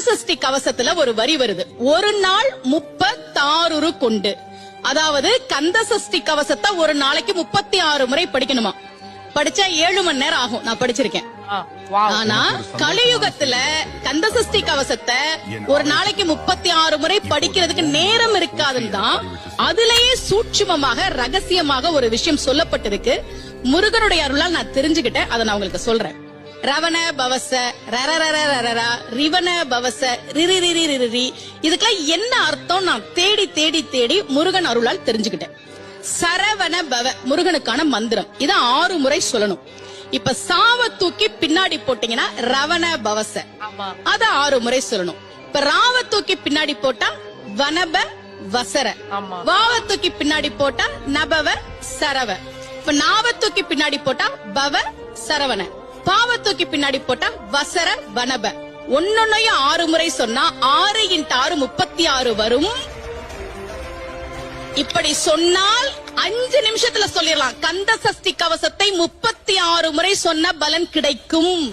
சஷ்டி கவசத்துல ஒரு வரி வருது, ஒரு நாள் 36 கொண்டு. அதாவது கந்த சஷ்டி கவசத்தை ஒரு நாளைக்கு 36 முறை படிக்கணுமா. படிச்சா 7 மணி நேரம் ஆகும். நான் படிச்சிருக்கேன். ஆனா கலியுகத்துல கந்த சஷ்டி கவசத்தை ஒரு நாளைக்கு 36 முறை படிக்கிறதுக்கு நேரம் இருக்காதுன்னு தான் அதுலயே சூட்சுமமாக ரகசியமாக ஒரு விஷயம் சொல்லப்பட்டிருக்கு. முருகனுடைய அருளால் நான் தெரிஞ்சுக்கிட்டேன். அதை நான் உங்களுக்கு சொல்றேன். ரவண பவச ரரரரரரரா ரிவன பவச ரிரிரிரிரிரி, இதுக்கெல்லாம் என்ன அர்த்தம் நான் தேடி தேடி தேடி முருகன் அருளால் தெரிஞ்சுக்கிட்டேன். சரவண பவ முருகனுக்கான மந்திரம். இத 6 முறை சொல்லணும். இப்ப சாவ தூக்கி பின்னாடி போட்டீங்கன்னா ரவண பவச, அத 6 முறை சொல்லணும். இப்ப ராவ தூக்கி பின்னாடி போட்டா வனப வசர, வாவ தூக்கி பின்னாடி போட்டா நபவ சரவ, இப்ப நாவ தூக்கி பின்னாடி போட்டா பவ சரவண, பாவ தூக்கி பின்னாடி போட்டா வசர வனப. ஒன்னொன்னையும் 6 முறை சொன்னா 6 × 6 36 வரும். இப்படி சொன்னால் 5 நிமிஷத்துல சொல்லிடலாம். கந்த சஷ்டி கவசத்தை 36 முறை சொன்ன பலன் கிடைக்கும்.